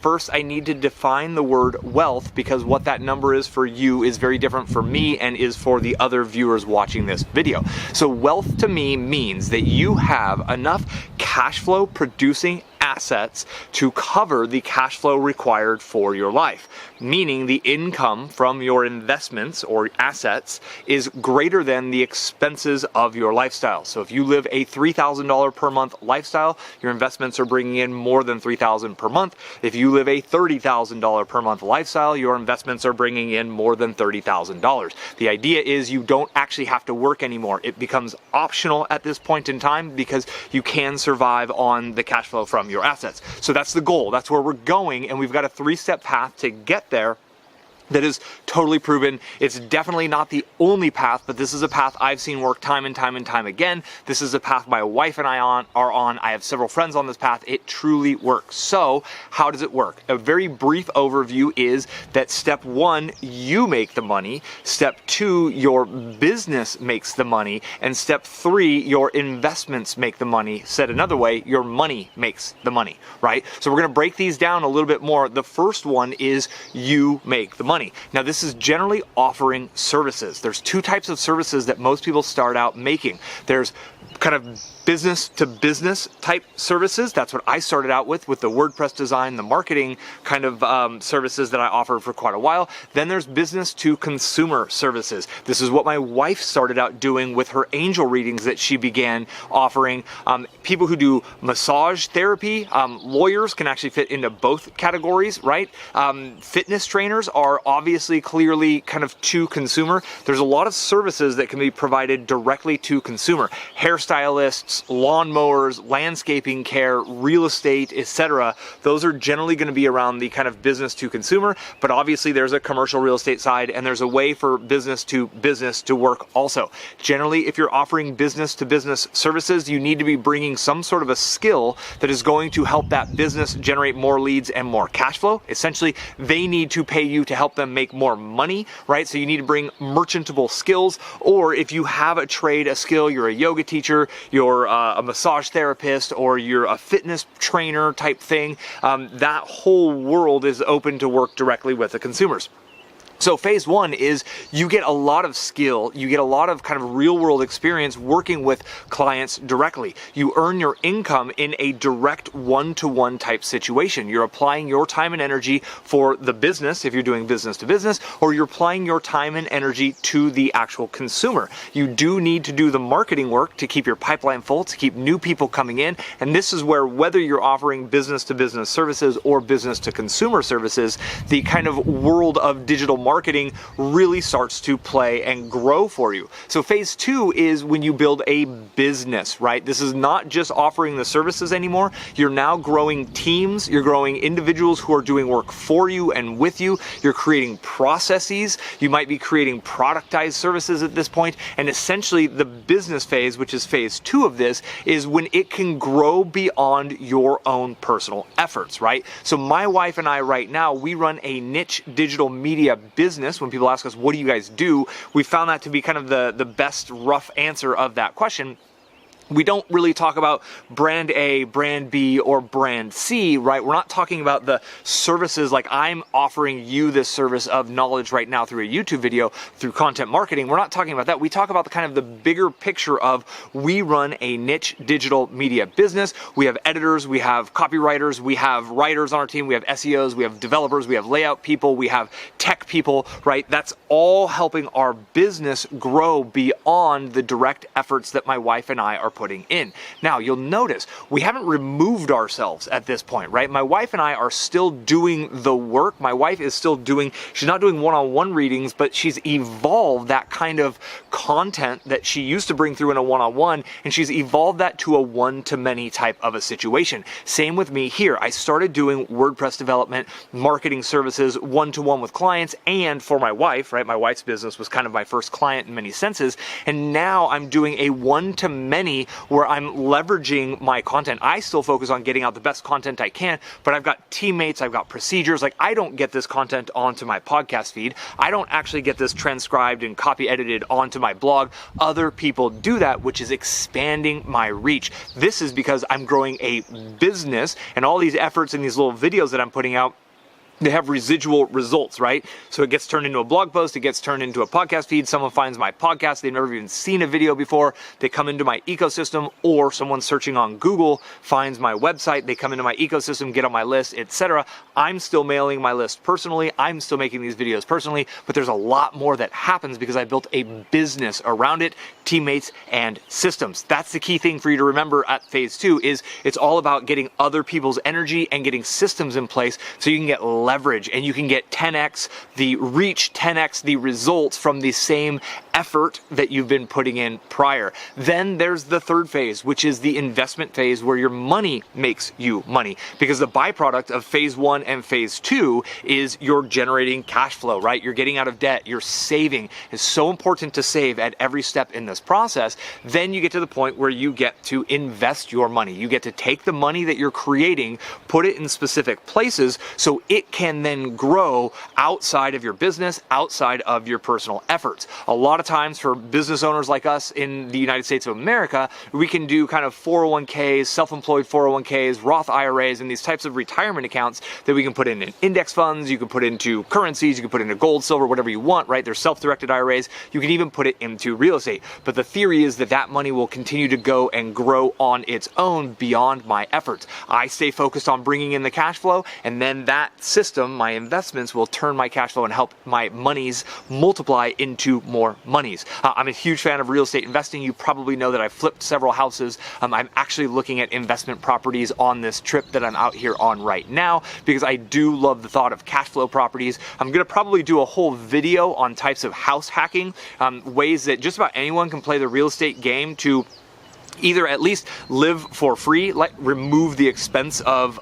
first I need to define the word wealth, because what that number is for you is very different for me and is for the other viewers watching this video. So wealth to me means that you have enough cash flow producing assets to cover the cash flow required for your life, meaning the income from your investments or assets is greater than the expenses of your lifestyle. So if you live a $3,000 per month lifestyle, your investments are bringing in more than $3,000 per month. If you live a $30,000 per month lifestyle, your investments are bringing in more than $30,000. The idea is you don't actually have to work anymore. It becomes optional at this point in time because you can survive on the cash flow from your assets. So that's the goal. That's where we're going, and we've got a 3-step path to get there that is totally proven. It's definitely not the only path, but this is a path I've seen work time and time and time again. This is a path my wife and I are on. I have several friends on this path. It truly works. So how does it work? A very brief overview is that step 1, you make the money. Step 2, your business makes the money. And step 3, your investments make the money. Said another way, your money makes the money, right? So we're going to break these down a little bit more. The first one is you make the money. Now, this is generally offering services. There's 2 types of services that most people start out making. There's kind of business to business type services. That's what I started out with the WordPress design, the marketing kind of services that I offered for quite a while. Then there's business to consumer services. This is what my wife started out doing with her angel readings that she began offering. People who do massage therapy, lawyers can actually fit into both categories, right? Fitness trainers are obviously clearly kind of to consumer. There's a lot of services that can be provided directly to consumer. Hairstylists, lawnmowers, landscaping care, real estate, etc. Those are generally going to be around the kind of business to consumer, but obviously there's a commercial real estate side, and there's a way for business to work also. Generally, if you're offering business to business services, you need to be bringing some sort of a skill that is going to help that business generate more leads and more cash flow. Essentially, they need to pay you to help them make more money, right? So you need to bring merchantable skills, or if you have a trade, a skill, you're a yoga teacher, you're a massage therapist, or you're a fitness trainer type thing, that whole world is open to work directly with the consumers. So phase 1 is you get a lot of skill, you get a lot of kind of real world experience working with clients directly. You earn your income in a direct one-to-one type situation. You're applying your time and energy for the business if you're doing business to business, or you're applying your time and energy to the actual consumer. You do need to do the marketing work to keep your pipeline full, to keep new people coming in. And this is where, whether you're offering business to business services or business to consumer services, the kind of world of digital marketing really starts to play and grow for you. So phase 2 is when you build a business, right? This is not just offering the services anymore. You're now growing teams. You're growing individuals who are doing work for you and with you. You're creating processes. You might be creating productized services at this point. And essentially the business phase, which is phase 2 of this, is when it can grow beyond your own personal efforts, right? So my wife and I right now, we run a niche digital media business. When people ask us, what do you guys do? We found that to be kind of the best rough answer of that question. We don't really talk about brand A, brand B, or brand C, right? We're not talking about the services like I'm offering you this service of knowledge right now through a YouTube video, through content marketing. We're not talking about that. We talk about the kind of the bigger picture of we run a niche digital media business. We have editors, we have copywriters, we have writers on our team, we have SEOs, we have developers, we have layout people, we have tech people, right? That's all helping our business grow beyond the direct efforts that my wife and I are putting in. Now, you'll notice we haven't removed ourselves at this point, right? My wife and I are still doing the work. My wife is still doing, she's not doing one-on-one readings, but she's evolved that kind of content that she used to bring through in a one-on-one, and she's evolved that to a one-to-many type of a situation. Same with me here. I started doing WordPress development, marketing services, one-to-one with clients, and for my wife, right? My wife's business was kind of my first client in many senses, and now I'm doing a one-to-many me where I'm leveraging my content. I still focus on getting out the best content I can, but I've got teammates, I've got procedures. Like, I don't get this content onto my podcast feed. I don't actually get this transcribed and copy edited onto my blog. Other people do that, which is expanding my reach. This is because I'm growing a business, and all these efforts and these little videos that I'm putting out, they have residual results, right? So it gets turned into a blog post, it gets turned into a podcast feed, someone finds my podcast, they've never even seen a video before, they come into my ecosystem, or someone searching on Google finds my website, they come into my ecosystem, get on my list, etc. I'm still mailing my list personally, I'm still making these videos personally, but there's a lot more that happens because I built a business around it, teammates, and systems. That's the key thing for you to remember at phase 2 is it's all about getting other people's energy and getting systems in place so you can get leverage and you can get 10x the reach, 10x the results from the same effort that you've been putting in prior. Then there's the third phase, which is the investment phase where your money makes you money, because the byproduct of phase 1 and phase 2 is you're generating cash flow, right? You're getting out of debt, you're saving. It's so important to save at every step in this process. Then you get to the point where you get to invest your money. You get to take the money that you're creating, put it in specific places so it can then grow outside of your business, outside of your personal efforts. A lot of times for business owners like us in the United States of America, we can do kind of 401ks, self-employed 401ks, Roth IRAs, and these types of retirement accounts that we can put in index funds, you can put into currencies, you can put into gold, silver, whatever you want, right? There's self-directed IRAs. You can even put it into real estate. But the theory is that that money will continue to go and grow on its own beyond my efforts. I stay focused on bringing in the cash flow, and then that system, my investments, will turn my cash flow and help my monies multiply into more monies. I'm a huge fan of real estate investing. You probably know that I've flipped several houses. I'm actually looking at investment properties on this trip that I'm out here on right now because I do love the thought of cash flow properties. I'm going to probably do a whole video on types of house hacking, ways that just about anyone can play the real estate game to either at least live for free, like remove the expense of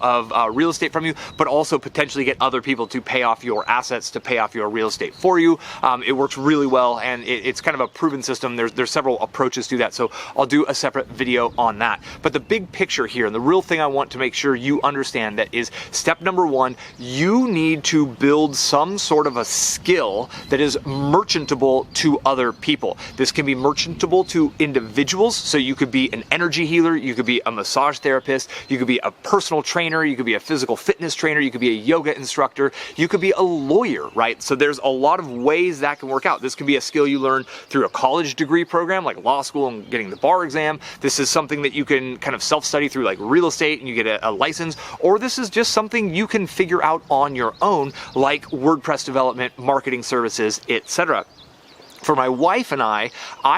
real estate from you, but also potentially get other people to pay off your assets, to pay off your real estate for you. It works really well, and it's kind of a proven system. There's several approaches to that, so I'll do a separate video on that. But the big picture here, and the real thing I want to make sure you understand, that is step number 1, you need to build some sort of a skill that is merchantable to other people. This can be merchantable to individuals, so you could be an energy healer, you could be a massage therapist, you could be a personal trainer, you could be a physical fitness trainer, you could be a yoga instructor, you could be a lawyer, right? So there's a lot of ways that can work out. This can be a skill you learn through a college degree program like law school and getting the bar exam. This is something that you can kind of self-study through like real estate and you get a license, or this is just something you can figure out on your own like WordPress development, marketing services, etc. For my wife and I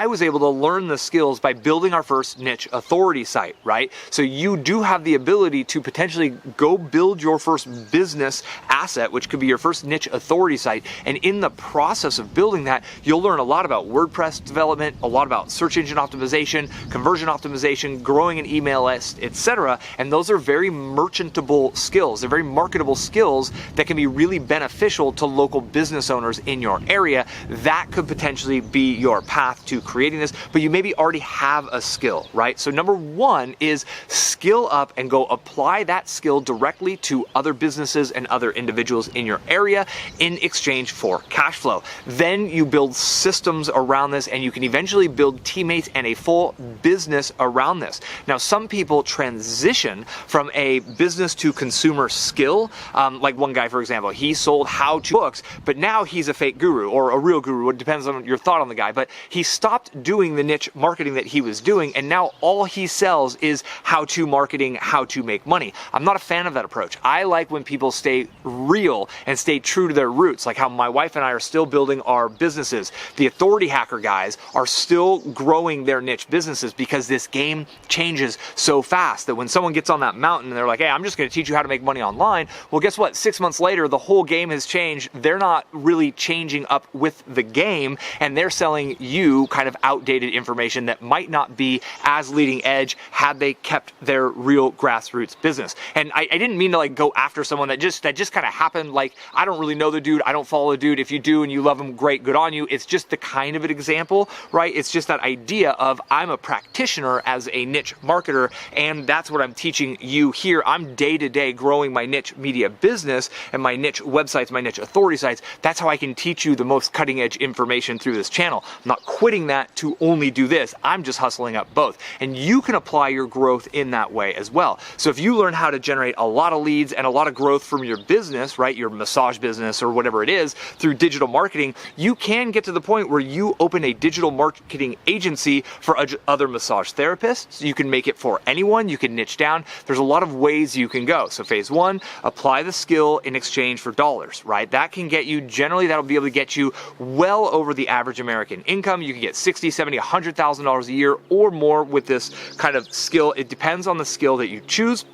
was able to learn the skills by building our first niche authority site, right? So you do have the ability to potentially go build your first business asset, which could be your first niche authority site. And in the process of building that, you'll learn a lot about WordPress development, a lot about search engine optimization, conversion optimization, growing an email list, etc. And those are very merchantable skills. They're very marketable skills that can be really beneficial to local business owners in your area. That could potentially be your path to creating this, but you maybe already have a skill, right? So number 1 is skill up and go apply that skill directly to other businesses and other individuals in your area in exchange for cash flow. Then you build systems around this, and you can eventually build teammates and a full business around this. Now, some people transition from a business to consumer skill, like one guy, for example, he sold how-to books, but now he's a fake guru or a real guru. It depends on your thought on the guy, but he stopped doing the niche marketing that he was doing, and now all he sells is how-to marketing, how to make money. I'm not a fan of that approach. I like when people stay real and stay true to their roots, like how my wife and I are still building our businesses. The authority hacker guys are still growing their niche businesses because this game changes so fast that when someone gets on that mountain and they're like, hey, I'm just going to teach you how to make money online, well, guess what? 6 months later, the whole game has changed. They're not really changing up with the game, and they're selling you kind of outdated information that might not be as leading edge had they kept their real grassroots business. And I didn't mean to like go after someone that just kind of happened. Like, I don't really know the dude, I don't follow the dude. If you do and you love him, great, good on you. It's just the kind of an example, right? It's just that idea of I'm a practitioner as a niche marketer, and that's what I'm teaching you here. I'm day to day growing my niche media business and my niche websites, my niche authority sites. That's how I can teach you the most cutting edge information through this channel. I'm not quitting that to only do this. I'm just hustling up both. And you can apply your growth in that way as well. So if you learn how to generate a lot of leads and a lot of growth from your business, right, your massage business or whatever it is, through digital marketing, you can get to the point where you open a digital marketing agency for other massage therapists. You can make it for anyone. You can niche down. There's a lot of ways you can go. So phase one, apply the skill in exchange for dollars, right? That can get you, generally that'll be able to get you well over the average American income. You can get $60, $70, $100,000 a year or more with this kind of skill. It depends on the skill that you choose.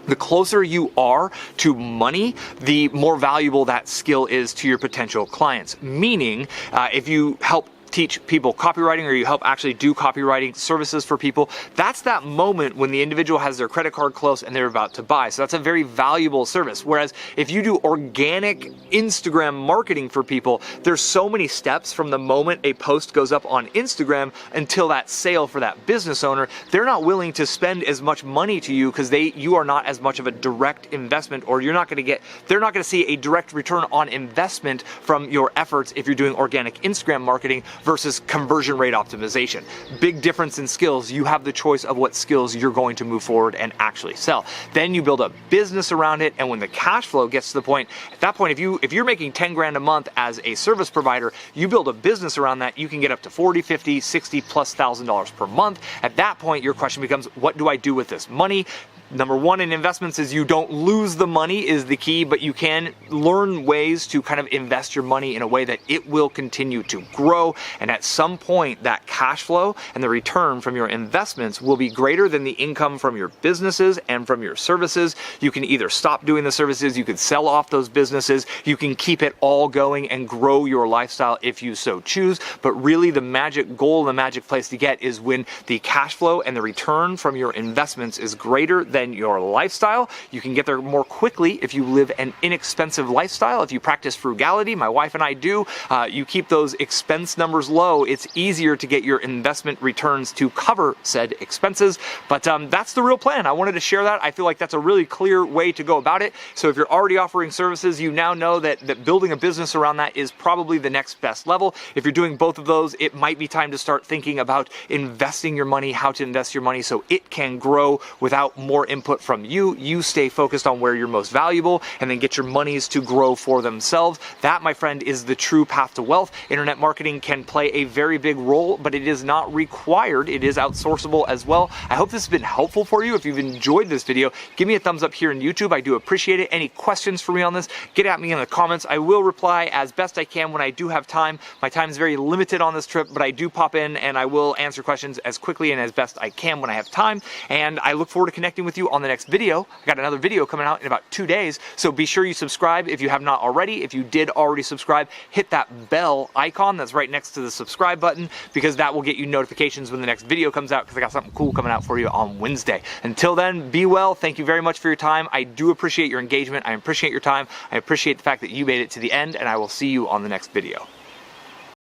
The closer you are to money, the more valuable that skill is to your potential clients. Meaning, if you help teach people copywriting or you help actually do copywriting services for people, that's that moment when the individual has their credit card close and they're about to buy. So that's a very valuable service. Whereas if you do organic Instagram marketing for people, there's so many steps from the moment a post goes up on Instagram until that sale for that business owner. They're not willing to spend as much money to you because you are not as much of a direct investment, or they're not going to see a direct return on investment from your efforts if you're doing organic Instagram marketing versus conversion rate optimization. Big difference in skills. You have the choice of what skills you're going to move forward and actually sell. Then you build a business around it, and when the cash flow gets to the point, at that point, if you're making 10 grand a month as a service provider, you build a business around that, you can get up to 40, 50, 60 plus $1,000 per month. At that point, your question becomes, what do I do with this money? Number one in investments is you don't lose the money is the key, but you can learn ways to kind of invest your money in a way that it will continue to grow. And at some point, that cash flow and the return from your investments will be greater than the income from your businesses and from your services. You can either stop doing the services, you could sell off those businesses, you can keep it all going and grow your lifestyle if you so choose. But really the magic goal, the magic place to get is when the cash flow and the return from your investments is greater than your lifestyle. You can get there more quickly if you live an inexpensive lifestyle. If you practice frugality, my wife and I do, you keep those expense numbers low, it's easier to get your investment returns to cover said expenses. But that's the real plan. I wanted to share that. I feel like that's a really clear way to go about it. So if you're already offering services, you now know that building a business around that is probably the next best level. If you're doing both of those, it might be time to start thinking about investing your money, how to invest your money so it can grow without more input from you. You stay focused on where you're most valuable and then get your monies to grow for themselves. That, my friend, is the true path to wealth. Internet marketing can play a very big role, but it is not required. It is outsourceable as well. I hope this has been helpful for you. If you've enjoyed this video, give me a thumbs up here in YouTube. I do appreciate it. Any questions for me on this, get at me in the comments. I will reply as best I can when I do have time. My time is very limited on this trip, but I do pop in and I will answer questions as quickly and as best I can when I have time. And I look forward to connecting with you on the next video. I got another video coming out in about 2 days, so be sure you subscribe if you have not already. If you did already subscribe, hit that bell icon that's right next to the subscribe button, because that will get you notifications when the next video comes out, because I got something cool coming out for you on Wednesday. Until then, be well. Thank you very much for your time. I do appreciate your engagement. I appreciate your time. I appreciate the fact that you made it to the end, and I will see you on the next video.